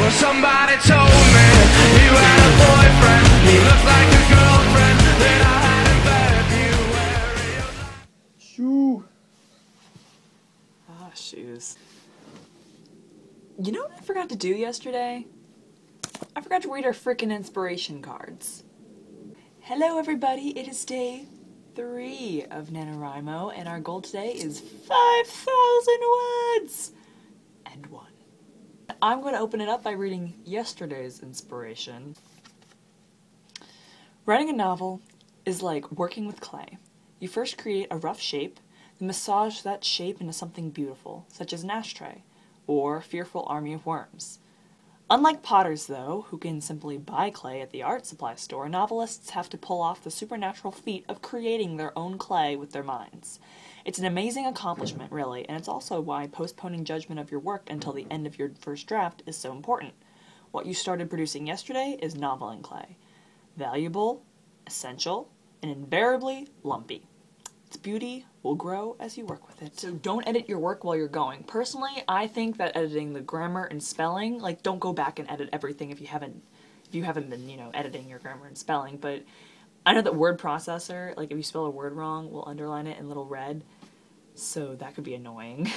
Well, somebody told me you had a boyfriend. He looked like a girlfriend that I had in February. Shoe. Ah, shoes. You know what I forgot to do yesterday? I forgot to read our frickin' inspiration cards. Hello everybody, it is day 3 of NaNoWriMo, and our goal today is 5,000 words! And 1. I'm going to open it up by reading yesterday's inspiration. Writing a novel is like working with clay. You first create a rough shape, then massage that shape into something beautiful, such as an ashtray, or a fearful army of worms. Unlike potters, though, who can simply buy clay at the art supply store, novelists have to pull off the supernatural feat of creating their own clay with their minds. It's an amazing accomplishment, really, and it's also why postponing judgment of your work until the end of your first draft is so important. What you started producing yesterday is noveling clay. Valuable, essential, and invariably lumpy. Its beauty will grow as you work with it. So don't edit your work while you're going. Personally, I think that editing the grammar and spelling, like, don't go back and edit everything if you haven't been, editing your grammar and spelling, but I know that word processor, like, if you spell a word wrong, will underline it in little red, so that could be annoying.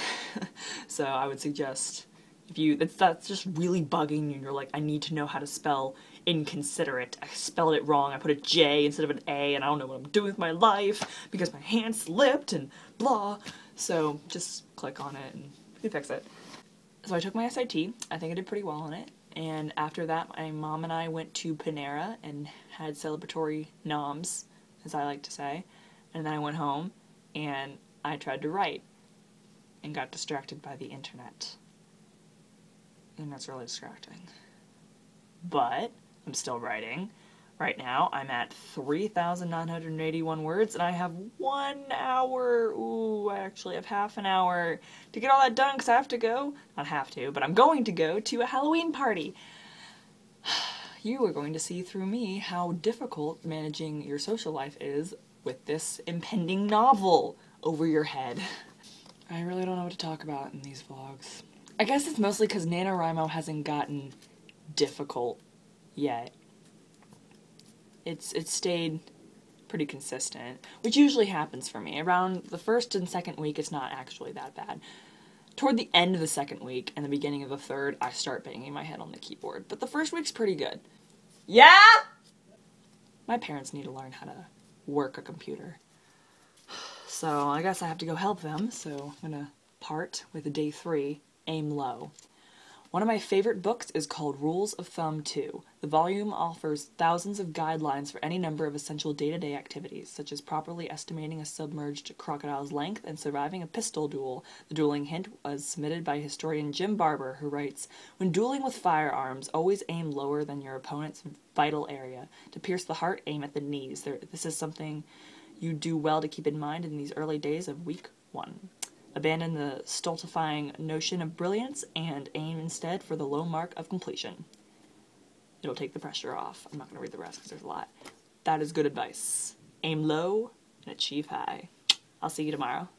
So I would suggest, if that's just really bugging you and you're like, I need to know how to spell inconsiderate. I spelled it wrong. I put a J instead of an A, and I don't know what I'm doing with my life because my hand slipped and blah. So just click on it and you fix it. So I took my SAT. I think I did pretty well on it. And after that, my mom and I went to Panera and had celebratory noms, as I like to say. And then I went home and I tried to write and got distracted by the internet. And that's really distracting. But I'm still writing. Right now, I'm at 3,981 words, and I have 1 hour. Ooh, I actually have half an hour to get all that done, because I have to go. Not have to, but I'm going to go to a Halloween party. You are going to see through me how difficult managing your social life is with this impending novel over your head. I really don't know what to talk about in these vlogs. I guess it's mostly because NaNoWriMo hasn't gotten difficult yet. It's stayed pretty consistent, which usually happens for me. Around the first and second week, it's not actually that bad. Toward the end of the second week and the beginning of the third, I start banging my head on the keyboard. But the first week's pretty good. Yeah? My parents need to learn how to work a computer. So I guess I have to go help them, so I'm gonna part with day 3, Aim Low. One of my favorite books is called Rules of Thumb 2. The volume offers thousands of guidelines for any number of essential day-to-day activities, such as properly estimating a submerged crocodile's length and surviving a pistol duel. The dueling hint was submitted by historian Jim Barber, who writes, "When dueling with firearms, always aim lower than your opponent's vital area. To pierce the heart, aim at the knees. This is something you do well to keep in mind in these early days of week 1. Abandon the stultifying notion of brilliance and aim instead for the low mark of completion. It'll take the pressure off." I'm not going to read the rest because there's a lot. That is good advice. Aim low and achieve high. I'll see you tomorrow.